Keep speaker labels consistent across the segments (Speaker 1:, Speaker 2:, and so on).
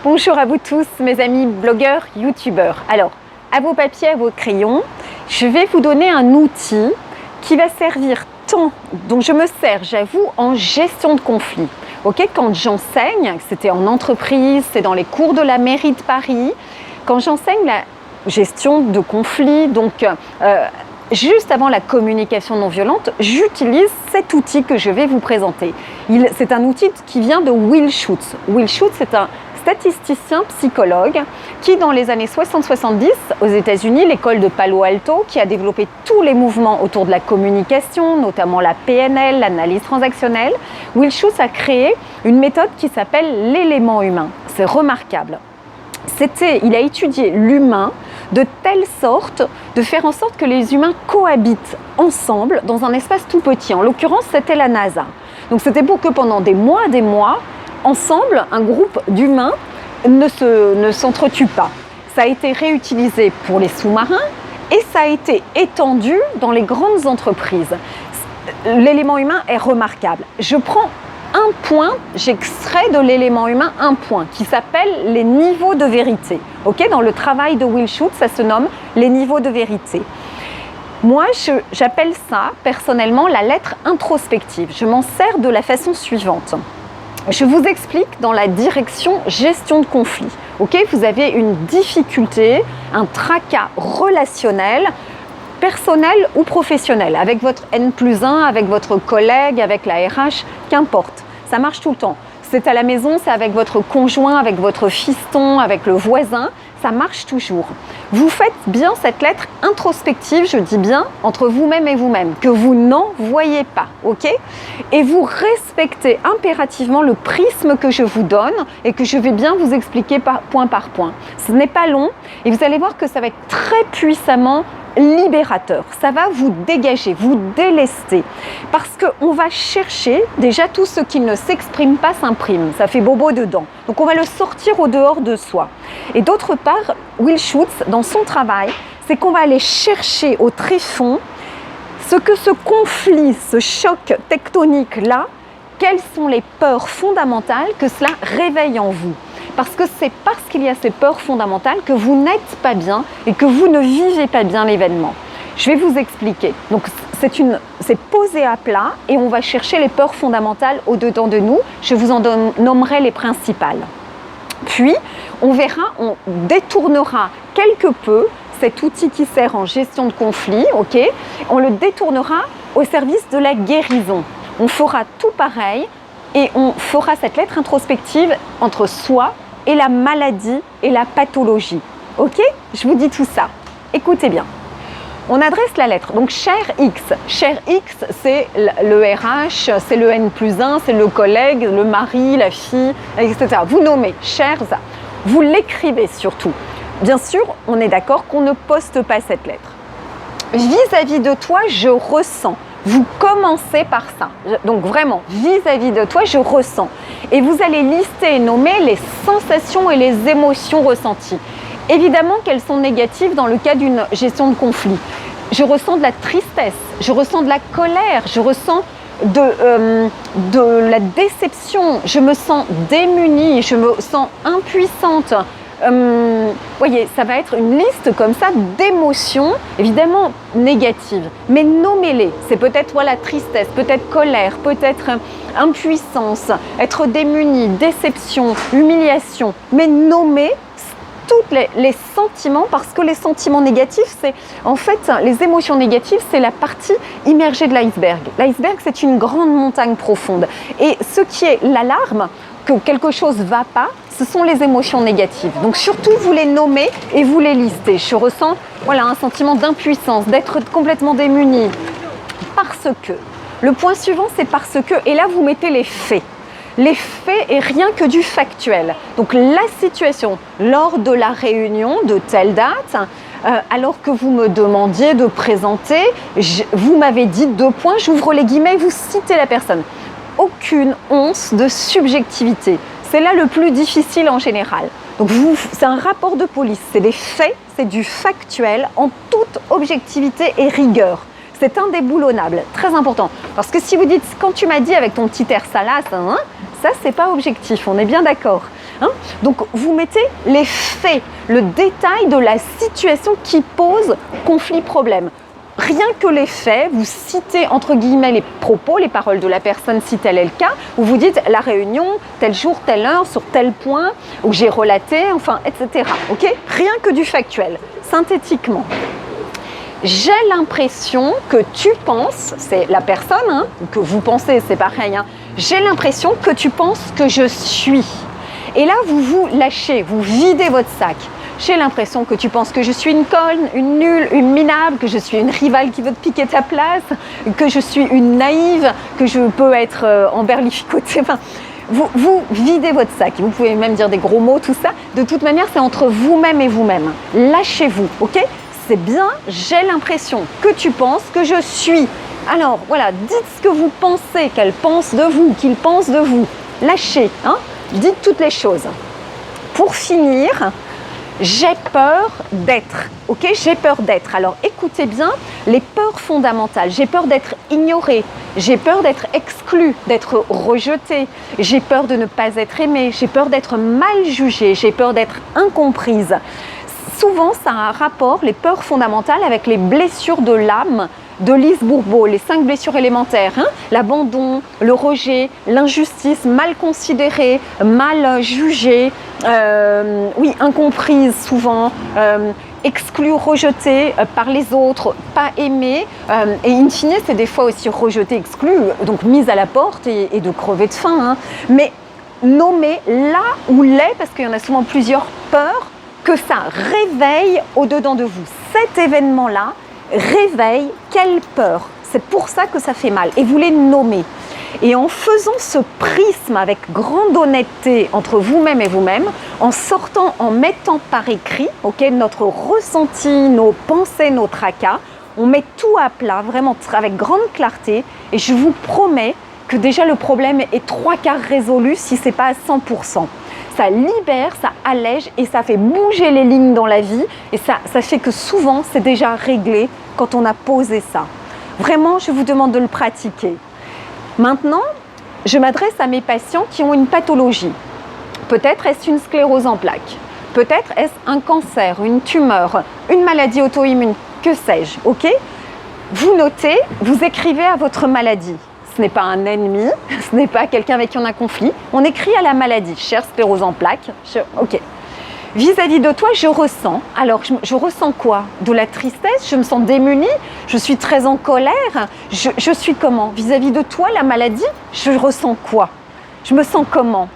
Speaker 1: Bonjour à vous tous, mes amis blogueurs, youtubeurs. Alors, à vos papiers, à vos crayons, je vais vous donner un outil qui va servir tant, dont je me sers, j'avoue, en gestion de conflits. Ok, quand j'enseigne, c'était en entreprise, c'est dans les cours de la mairie de Paris, quand j'enseigne la gestion de conflits, donc juste avant la communication non violente, j'utilise cet outil que je vais vous présenter. C'est un outil qui vient de Will Schutz. Will Schutz, c'est un statisticien psychologue qui, dans les années 60-70, aux États-Unis, l'école de Palo Alto, qui a développé tous les mouvements autour de la communication, notamment la PNL, l'analyse transactionnelle, Will Schutz a créé une méthode qui s'appelle l'élément humain. C'est remarquable. Il a étudié l'humain de telle sorte de faire en sorte que les humains cohabitent ensemble dans un espace tout petit. En l'occurrence, c'était la NASA. Donc c'était pour que pendant des mois, ensemble, un groupe d'humains ne s'entretue pas. Ça a été réutilisé pour les sous-marins et ça a été étendu dans les grandes entreprises. L'élément humain est remarquable. Je prends un point, j'extrais de l'élément humain un point qui s'appelle les niveaux de vérité. Okay, dans le travail de Will Schutz, ça se nomme les niveaux de vérité. Moi, j'appelle ça personnellement la lettre introspective. Je m'en sers de la façon suivante. Je vous explique dans la direction gestion de conflit. Okay, vous avez une difficulté, un tracas relationnel, personnel ou professionnel, avec votre N+1, avec votre collègue, avec la RH, qu'importe. Ça marche tout le temps. C'est à la maison, c'est avec votre conjoint, avec votre fiston, avec le voisin, ça marche toujours. Vous faites bien cette lettre introspective, je dis bien, entre vous-même et vous-même, que vous n'en voyez pas, ok? Et vous respectez impérativement le prisme que je vous donne et que je vais bien vous expliquer point par point. Ce n'est pas long et vous allez voir que ça va être très puissamment libérateur. Ça va vous dégager, vous délester. Parce qu'on va chercher, déjà tout ce qui ne s'exprime pas s'imprime. Ça fait bobo dedans. Donc on va le sortir au dehors de soi. Et d'autre part, Will Schutz, dans son travail, c'est qu'on va aller chercher au tréfonds ce que ce conflit, ce choc tectonique-là, quelles sont les peurs fondamentales que cela réveille en vous. Parce que c'est parce qu'il y a ces peurs fondamentales que vous n'êtes pas bien et que vous ne vivez pas bien l'événement. Je vais vous expliquer. Donc c'est posé à plat et on va chercher les peurs fondamentales au-dedans de nous. Je vous en nommerai les principales. Puis, on détournera quelque peu cet outil qui sert en gestion de conflit, ok? On le détournera au service de la guérison. On fera tout pareil et on fera cette lettre introspective entre soi et la maladie et la pathologie. Ok? Je vous dis tout ça. Écoutez bien. On adresse la lettre. Donc, cher X. Cher X, c'est le RH, c'est le N+1, c'est le collègue, le mari, la fille, etc. Vous nommez cher ça. Vous l'écrivez surtout. Bien sûr, on est d'accord qu'on ne poste pas cette lettre. Vis-à-vis de toi, je ressens. Vous commencez par ça. Donc vraiment, vis-à-vis de toi, je ressens. Et vous allez lister et nommer les sensations et les émotions ressenties. Évidemment qu'elles sont négatives dans le cas d'une gestion de conflit. Je ressens de la tristesse, je ressens de la colère, je ressens de la déception, je me sens démunie, je me sens impuissante. Voyez, ça va être une liste comme ça d'émotions, évidemment négatives, mais nommez-les. C'est peut-être tristesse, peut-être colère, peut-être impuissance, être démuni, déception, humiliation, mais nommez tous les sentiments, parce que les sentiments négatifs, c'est en fait, les émotions négatives, c'est la partie immergée de l'iceberg. L'iceberg, c'est une grande montagne profonde. Et ce qui est l'alarme, que quelque chose ne va pas, ce sont les émotions négatives. Donc surtout, vous les nommez et vous les listez. Je ressens un sentiment d'impuissance, d'être complètement démuni. Parce que. Le point suivant, c'est parce que. Et là, vous mettez les faits. Les faits et rien que du factuel. Donc la situation lors de la réunion de telle date, alors que vous me demandiez de présenter, vous m'avez dit 2 points, j'ouvre les guillemets, vous citez la personne. Aucune once de subjectivité. C'est là le plus difficile en général. Donc c'est un rapport de police, c'est des faits, c'est du factuel en toute objectivité et rigueur. C'est indéboulonnable, très important. Parce que si vous dites, quand tu m'as dit avec ton petit air salace, ça c'est pas objectif, on est bien d'accord. hein. Donc vous mettez les faits, le détail de la situation qui pose conflit, problème. Rien que les faits, vous citez entre guillemets les propos, les paroles de la personne si tel est le cas, où vous dites la réunion, tel jour, telle heure, sur tel point, où j'ai relaté, enfin, etc. Ok ? Rien que du factuel, synthétiquement. J'ai l'impression que tu penses, c'est la personne, hein, que vous pensez, c'est pareil, hein, j'ai l'impression que tu penses que je suis. Et là, vous vous lâchez, vous videz votre sac. J'ai l'impression que tu penses que je suis une conne, une nulle, une minable, que je suis une rivale qui veut te piquer ta place, que je suis une naïve, que je peux être emberlificotée. Enfin, vous videz votre sac. Vous pouvez même dire des gros mots, tout ça. De toute manière, c'est entre vous-même et vous-même. Lâchez-vous, ok ? C'est bien, j'ai l'impression que tu penses que je suis. Alors, voilà, dites ce que vous pensez, qu'elle pense de vous, qu'il pense de vous. Lâchez, hein ? Dites toutes les choses. Pour finir, j'ai peur d'être, ok ? J'ai peur d'être. Alors écoutez bien les peurs fondamentales. J'ai peur d'être ignorée, j'ai peur d'être exclue, d'être rejetée, j'ai peur de ne pas être aimée, j'ai peur d'être mal jugée, j'ai peur d'être incomprise. Souvent, ça a un rapport, les peurs fondamentales, avec les blessures de l'âme de Lise Bourbeau, les 5 blessures élémentaires, hein, l'abandon, le rejet, l'injustice, mal considérée, mal jugée, oui, incomprise souvent, exclue, rejetée par les autres, pas aimée, et in fine, c'est des fois aussi rejetée, exclue, donc mise à la porte et de crever de faim. Hein. Mais nommer là où l'est, parce qu'il y en a souvent plusieurs peurs, que ça réveille au-dedans de vous. Cet événement-là réveille quelle peur. C'est pour ça que ça fait mal. Et vous les nommez. Et en faisant ce prisme avec grande honnêteté entre vous-même et vous-même, en sortant, en mettant par écrit, okay, notre ressenti, nos pensées, nos tracas, on met tout à plat, vraiment avec grande clarté. Et je vous promets que déjà le problème est 3/4 résolu si ce n'est pas à 100%. Ça libère, ça allège et ça fait bouger les lignes dans la vie. Et ça fait que souvent, c'est déjà réglé quand on a posé ça. Vraiment, je vous demande de le pratiquer. Maintenant, je m'adresse à mes patients qui ont une pathologie. Peut-être est-ce une sclérose en plaques. Peut-être est-ce un cancer, une tumeur, une maladie auto-immune, que sais-je, ok ? Vous notez, vous écrivez à votre maladie. Ce n'est pas un ennemi, ce n'est pas quelqu'un avec qui on a un conflit. On écrit à la maladie, chère sclérose en plaques. Ok. Vis-à-vis de toi, je ressens. Alors, je ressens quoi ? De la tristesse, je me sens démunie, je suis très en colère. Je suis comment ? Vis-à-vis de toi, la maladie, je ressens quoi ? Je me sens comment ?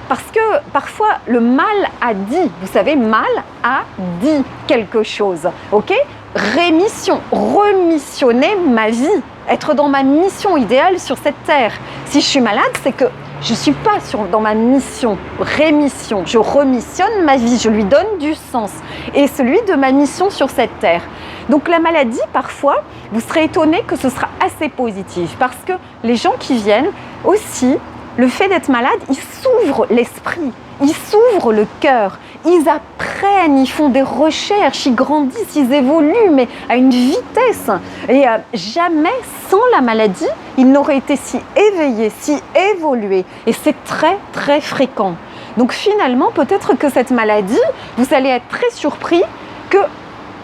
Speaker 1: Parce que parfois, le mal a dit, vous savez, mal a dit quelque chose. Ok ? Rémission, remissionner ma vie, être dans ma mission idéale sur cette terre. Si je suis malade, c'est que je ne suis pas dans ma mission, rémission. Je remissionne ma vie, je lui donne du sens et celui de ma mission sur cette terre. Donc la maladie, parfois, vous serez étonné que ce sera assez positif parce que les gens qui viennent aussi, le fait d'être malade, ils s'ouvrent l'esprit, ils s'ouvrent le cœur, ils apprennent, ils font des recherches, ils grandissent, ils évoluent, mais à une vitesse. Et jamais, sans la maladie, ils n'auraient été si éveillés, si évolués. Et c'est très, très fréquent. Donc finalement, peut-être que cette maladie, vous allez être très surpris que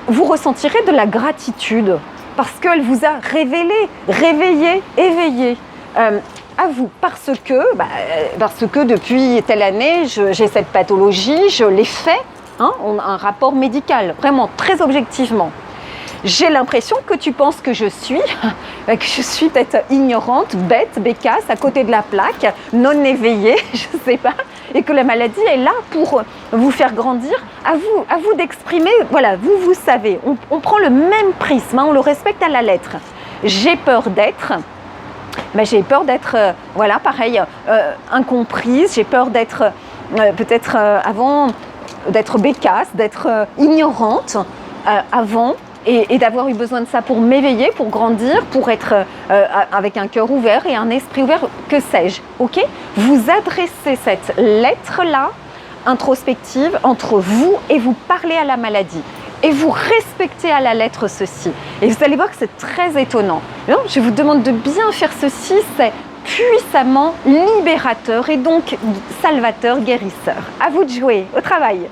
Speaker 1: vous ressentirez de la gratitude parce qu'elle vous a révélé, réveillé, éveillé. À vous, parce que depuis telle année, j'ai cette pathologie, je l'ai fait, hein, on a un rapport médical, vraiment très objectivement. J'ai l'impression que tu penses que je suis peut-être ignorante, bête, bécasse, à côté de la plaque, non éveillée, je ne sais pas, et que la maladie est là pour vous faire grandir. À vous d'exprimer, voilà, vous savez, on prend le même prisme, hein, on le respecte à la lettre. J'ai peur d'être... j'ai peur d'être, voilà, pareil, incomprise, j'ai peur d'être, peut-être avant, d'être bécasse, d'être ignorante avant et d'avoir eu besoin de ça pour m'éveiller, pour grandir, pour être avec un cœur ouvert et un esprit ouvert, que sais-je, ok ? Vous adressez cette lettre-là, introspective, entre vous et vous parlez à la maladie. Et vous respectez à la lettre ceci. Et vous allez voir que c'est très étonnant. Alors, je vous demande de bien faire ceci, c'est puissamment libérateur et donc salvateur, guérisseur. À vous de jouer, au travail.